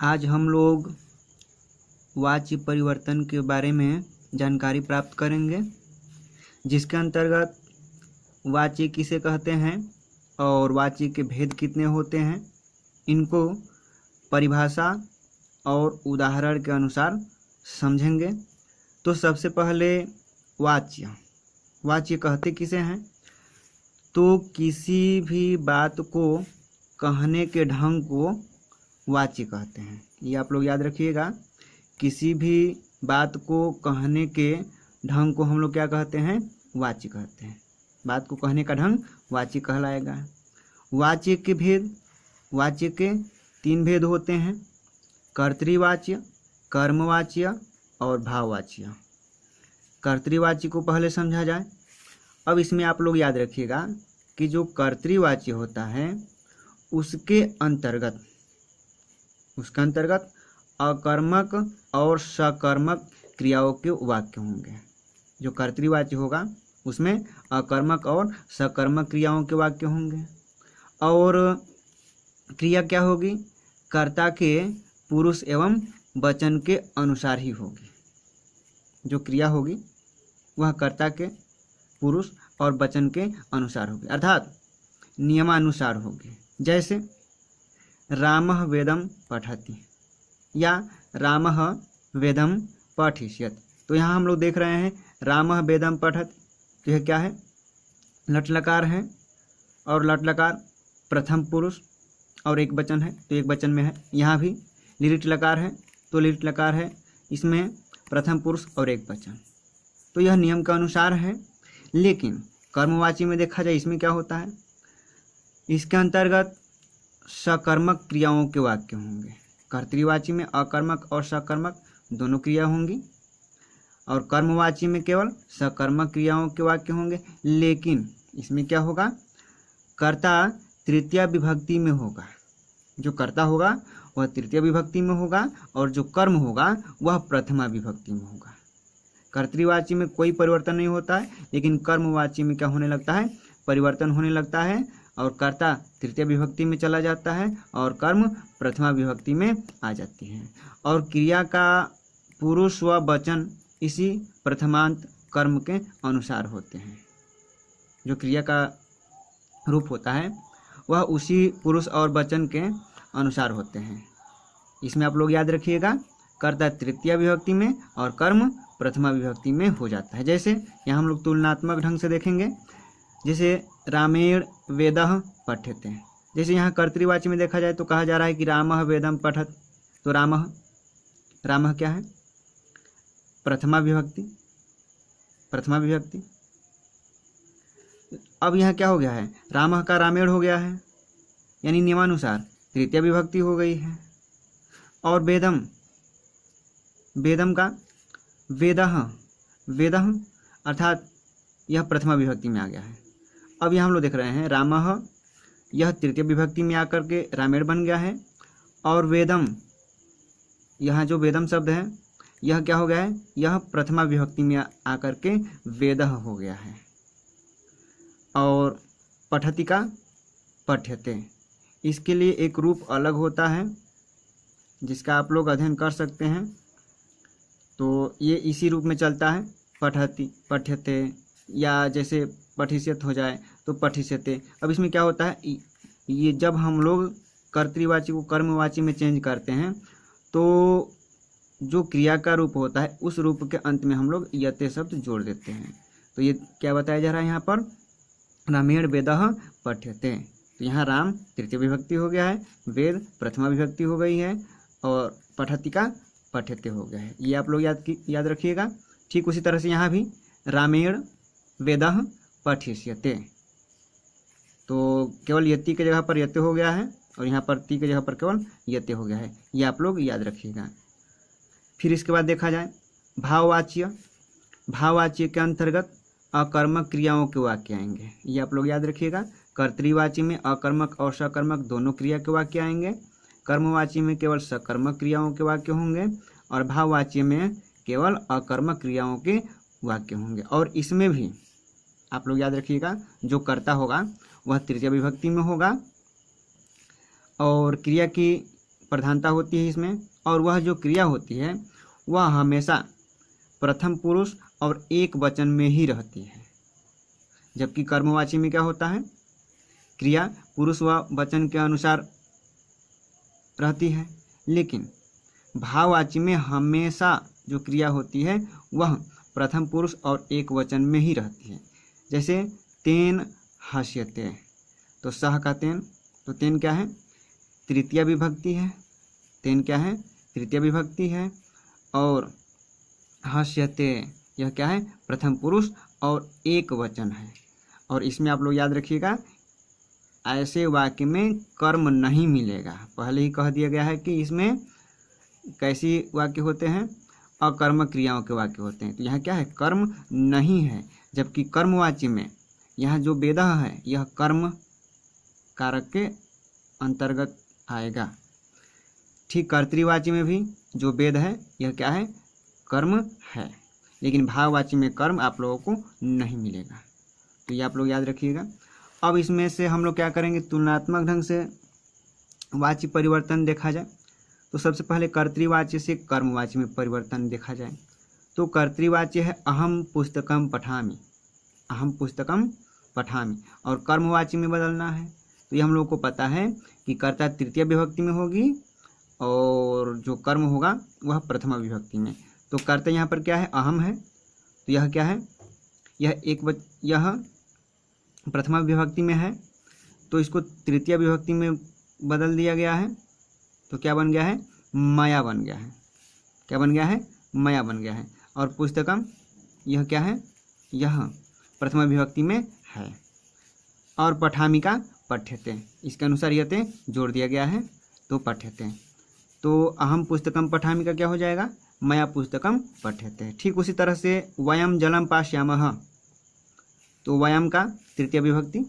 आज हम लोग वाच्य परिवर्तन के बारे में जानकारी प्राप्त करेंगे, जिसके अंतर्गत वाच्य किसे कहते हैं और वाच्य के भेद कितने होते हैं, इनको परिभाषा और उदाहरण के अनुसार समझेंगे। तो सबसे पहले वाच्य कहते किसे हैं? तो किसी भी बात को कहने के ढंग को वाच्य कहते हैं। ये आप लोग याद रखिएगा, किसी भी बात को कहने के ढंग को हम लोग क्या कहते हैं? वाच्य कहते हैं। बात को कहने का ढंग वाच्य कहलाएगा। वाच्य के भेद, वाच्य के 3 भेद होते हैं: कर्तृवाच्य, कर्मवाच्य और भाववाच्य। कर्तृवाच्य को पहले समझा जाए। अब इसमें आप लोग याद रखिएगा कि जो कर्तृवाच्य होता है उसके अंतर्गत अकर्मक और सकर्मक क्रियाओं के वाक्य होंगे। जो कर्तृवाच्य होगा उसमें अकर्मक और सकर्मक क्रियाओं के वाक्य होंगे। और क्रिया क्या होगी? कर्ता के पुरुष एवं वचन के अनुसार ही होगी। जो क्रिया होगी वह कर्ता के पुरुष और वचन के अनुसार होगी, अर्थात नियमानुसार होगी। जैसे रामः वेदं पठति या रामः वेदं पठिष्यति। तो यहाँ हम लोग देख रहे हैं रामः वेदं पठति, तो यह क्या है? लट लकार है, और लट लकार प्रथम पुरुष और एक वचन है, तो एक वचन में है। यहाँ भी लिट लकार है, तो लिट लकार है, इसमें प्रथम पुरुष और एक वचन। तो यह नियम के अनुसार है। लेकिन कर्मवाची में देखा जाए, इसमें क्या होता है? इसके अंतर्गत सकर्मक क्रियाओं के वाक्य होंगे। कर्तृवाची में अकर्मक और सकर्मक दोनों क्रिया होंगी, और कर्मवाची में केवल सकर्मक क्रियाओं के वाक्य होंगे। लेकिन इसमें क्या होगा? कर्ता तृतीया विभक्ति में होगा। जो कर्ता होगा वह तृतीया विभक्ति में होगा, और जो कर्म होगा वह प्रथमा विभक्ति में होगा। कर्तृवाची में कोई परिवर्तन नहीं होता है, लेकिन कर्मवाची में क्या होने लगता है? परिवर्तन होने लगता है, और कर्ता तृतीय विभक्ति में चला जाता है और कर्म प्रथमा विभक्ति में आ जाती है। और क्रिया का पुरुष व वचन इसी प्रथमांत कर्म के अनुसार होते हैं। जो क्रिया का रूप होता है वह उसी पुरुष और वचन के अनुसार होते हैं। इसमें आप लोग याद रखिएगा, कर्ता तृतीय विभक्ति में और कर्म प्रथमा विभक्ति में हो जाता है। जैसे यहाँ हम लोग तुलनात्मक ढंग से देखेंगे, जैसे रामेण वेदः पठ्यते। जैसे यहाँ कर्तृवाची में देखा जाए तो कहा जा रहा है कि रामः वेदं पठत, तो रामः क्या है? प्रथमा विभक्ति। अब यहाँ क्या हो गया है? रामः का रामेण हो गया है, यानी नियमानुसार तृतीय विभक्ति हो गई है। और वेदम का वेदः अर्थात यह प्रथमा विभक्ति में आ गया है। अब यहाँ हम लोग देख रहे हैं रामः, यह तृतीय विभक्ति में आकर के रामेण बन गया है, और वेदम, यहाँ जो वेदम शब्द है यह क्या हो गया है? यह प्रथमा विभक्ति में आकर के वेदः हो गया है। और पठति का पठ्यते, इसके लिए एक रूप अलग होता है जिसका आप लोग अध्ययन कर सकते हैं। तो ये इसी रूप में चलता है, पठति पठ्यते, या जैसे पठिष्यत हो जाए तो पठिष्यते। अब इसमें क्या होता है? ये जब हम लोग कर्तृवाची को कर्मवाची में चेंज करते हैं तो जो क्रिया का रूप होता है उस रूप के अंत में हम लोग यते शब्द जोड़ देते हैं। तो ये क्या बताया जा रहा है यहाँ पर? रामेण वेदः पठ्यते। तो यहाँ राम तृतीय विभक्ति हो गया है, वेद प्रथमा विभक्ति हो गई है, और पठति का पठ्यते हो गया है। ये आप लोग याद रखिएगा। ठीक उसी तरह से यहाँ भी रामेण वेदः पठिष्यते, तो केवल यति के जगह पर यते हो गया है, और यहाँ पर ती के जगह पर केवल यते हो गया है। ये आप लोग याद रखिएगा। फिर इसके बाद देखा जाए भाववाच्य के अंतर्गत अकर्मक क्रियाओं के वाक्य आएंगे। ये आप लोग याद रखिएगा। कर्तृवाची में अकर्मक और सकर्मक दोनों क्रिया के वाक्य आएंगे। कर्मवाची में केवल सकर्मक क्रियाओं के वाक्य होंगे, और भाववाची में केवल अकर्मक क्रियाओं के वाक्य होंगे। और इसमें भी आप लोग याद रखिएगा, जो कर्ता होगा वह तृतीय विभक्ति में होगा, और क्रिया की प्रधानता होती है इसमें, और वह जो क्रिया होती है वह हमेशा प्रथम पुरुष और एक वचन में ही रहती है। जबकि कर्मवाची में क्या होता है, क्रिया पुरुष व वचन के अनुसार रहती है, लेकिन भाववाची में हमेशा जो क्रिया होती है वह प्रथम पुरुष और एक वचन में ही रहती है। जैसे तेन हस्यते, तो सह का तेन, तो तेन क्या है, तृतीया विभक्ति है। तेन क्या है, तृतीया विभक्ति है। और हस्यते यह क्या है, प्रथम पुरुष और एक वचन है। और इसमें आप लोग याद रखिएगा, ऐसे वाक्य में कर्म नहीं मिलेगा। पहले ही कह दिया गया है कि इसमें कैसी वाक्य होते हैं, अकर्मक क्रियाओं के वाक्य होते हैं। तो यहाँ क्या है, कर्म नहीं है। जबकि कर्मवाची में यहाँ जो वेदः है यह कर्म कारक के अंतर्गत आएगा। ठीक कर्तृवाची में भी जो वेद है यह क्या है, कर्म है। लेकिन भाववाची में कर्म आप लोगों को नहीं मिलेगा। तो ये आप लोग याद रखिएगा। अब इसमें से हम लोग क्या करेंगे, तुलनात्मक ढंग से वाची परिवर्तन देखा जाए। तो सबसे पहले कर्तृवाच्य से कर्मवाची में परिवर्तन देखा जाए। तो कर्तृवाच्य है अहम पुस्तकम पठामि, अहम पुस्तकम पठामि, और कर्मवाची में बदलना है। तो ये हम लोग को पता है कि कर्ता तृतीय विभक्ति में होगी और जो कर्म होगा वह प्रथमा विभक्ति में। तो कर्ता यहाँ पर क्या है, अहम है। तो यह क्या है, यह प्रथमा विभक्ति में है, तो इसको तृतीय विभक्ति में बदल दिया गया है। तो क्या बन गया है, मया बन गया है। क्या बन गया है, मया बन गया है। और पुस्तकम यह क्या है, यह प्रथमा विभक्ति में है। और पठामी का पठ्यते, इसके अनुसार यते जोड़ दिया गया है, तो पठ्यते। तो अहम पुस्तकम पठामी का क्या हो जाएगा, मया पुस्तकम पठ्यते। ठीक उसी तरह से वयम जलम पाश्यामः, तो वयम का तृतीय विभक्ति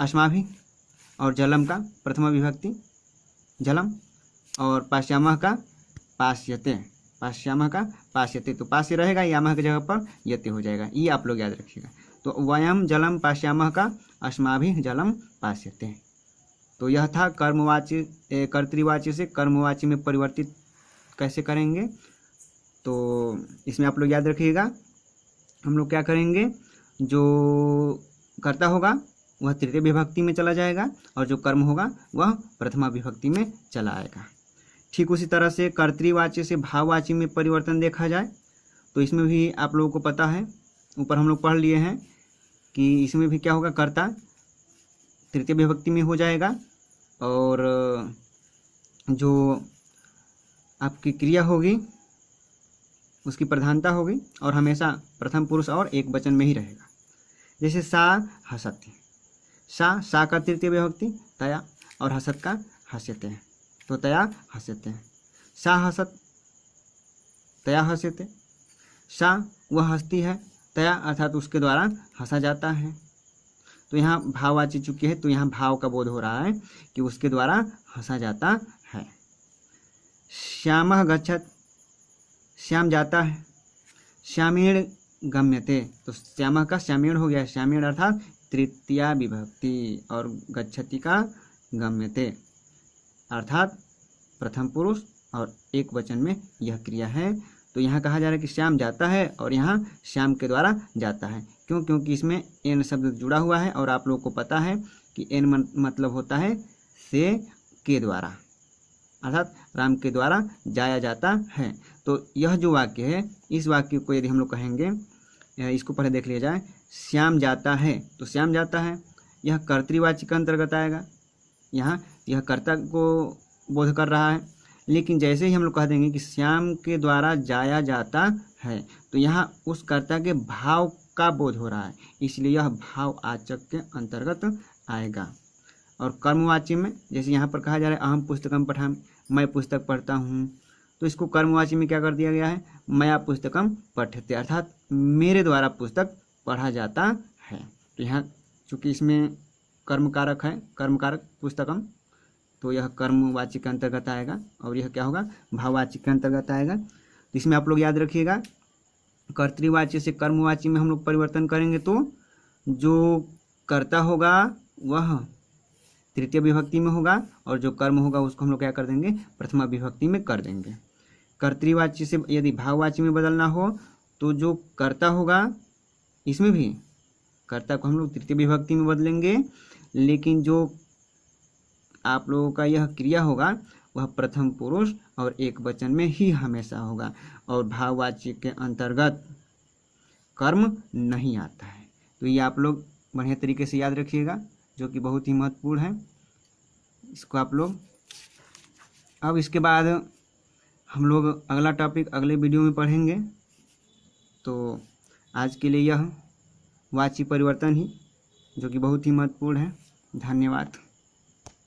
अस्माभिः, और जलम का प्रथमा विभक्ति जलम, और पाश्यामः का पाश्यते, पाश्यामः का पाश्यते। तो पाश्य रहेगा, यामः की जगह पर यते हो जाएगा। ये आप लोग याद रखिएगा। तो वयम जलम पाश्यामः का अस्माभिः जलम पाश्यते। तो यह था कर्मवाची, कर्तृवाची से कर्मवाची में परिवर्तित कैसे करेंगे। तो इसमें आप लोग याद रखिएगा, हम लोग क्या करेंगे, जो कर्ता होगा वह तृतीय विभक्ति में चला जाएगा और जो कर्म होगा वह प्रथमा विभक्ति में चला आएगा। ठीक उसी तरह से कर्तृवाची से भाववाची में परिवर्तन देखा जाए तो इसमें भी आप लोगों को पता है, ऊपर हम लोग पढ़ लिए हैं कि इसमें भी क्या होगा, कर्ता तृतीय विभक्ति में हो जाएगा और जो आपकी क्रिया होगी उसकी प्रधानता होगी और हमेशा प्रथम पुरुष और एक वचन में ही रहेगा। जैसे सा हसति, सा का तृतीय विभक्ति तया और हसत का हस्यते, तो तया हस्यते। सा हसत तया हस्यते, सा वह हंसती है, तया अर्थात उसके द्वारा हंसा जाता है। तो यहाँ भाववाची चुकी है, तो यहाँ भाव का बोध हो रहा है कि उसके द्वारा हंसा जाता है। श्यामः गच्छत्, श्याम जाता है। श्यामेण गम्यते, तो श्यामः का श्यामेण हो गया। श्यामेण अर्थात तृतीया विभक्ति, और गच्छति का गम्यते अर्थात प्रथम पुरुष और एक वचन में यह क्रिया है। तो यहाँ कहा जा रहा है कि श्याम जाता है और यहाँ श्याम के द्वारा जाता है। क्यों, क्योंकि इसमें एन शब्द जुड़ा हुआ है और आप लोगों को पता है कि एन मतलब होता है से के द्वारा, अर्थात राम के द्वारा जाया जाता है। तो यह जो वाक्य है, इस वाक्य को यदि हम लोग कहेंगे, इसको पहले देख लिया जाए। श्याम जाता है, तो श्याम जाता है यह कर्तृवाची के अंतर्गत आएगा। यहाँ यह कर्ता को बोध कर रहा है, लेकिन जैसे ही हम लोग कह देंगे कि श्याम के द्वारा जाया जाता है, तो यहाँ उस कर्ता के भाव का बोध हो रहा है, इसलिए यह भाववाचक के अंतर्गत आएगा। और कर्मवाची में जैसे यहाँ पर कहा जा रहा है अहम पुस्तकम पठामि, मैं पुस्तक पढ़ता हूँ, तो इसको कर्मवाची में क्या कर दिया गया है, मया पुस्तकम पठ्यते, अर्थात मेरे द्वारा पुस्तक पढ़ा जाता है। तो यहाँ चूँकि इसमें कर्मकारक है, कर्मकारक पुस्तकम, तो यह कर्मवाची के अंतर्गत आएगा और यह क्या होगा, भाववाची के अंतर्गत आएगा। तो इसमें आप लोग याद रखिएगा, कर्तृवाची से कर्मवाची में हम लोग परिवर्तन करेंगे तो जो कर्ता होगा वह तृतीय विभक्ति में होगा और जो कर्म होगा उसको हम लोग क्या कर देंगे, प्रथमा विभक्ति में कर देंगे। कर्तृवाच्य से यदि भाववाच्य में बदलना हो तो जो कर्ता होगा इसमें भी कर्ता को हम लोग तृतीय विभक्ति में बदलेंगे, लेकिन जो आप लोगों का यह क्रिया होगा वह प्रथम पुरुष और एक वचन में ही हमेशा होगा और भाववाच्य के अंतर्गत कर्म नहीं आता है। तो ये आप लोग बढ़िया तरीके से याद रखिएगा, जो कि बहुत ही महत्वपूर्ण है। इसको आप लोग अब इसके बाद हम लोग अगला टॉपिक अगले वीडियो में पढ़ेंगे। तो आज के लिए यह वाची परिवर्तन ही, जो कि बहुत ही महत्वपूर्ण है। धन्यवाद।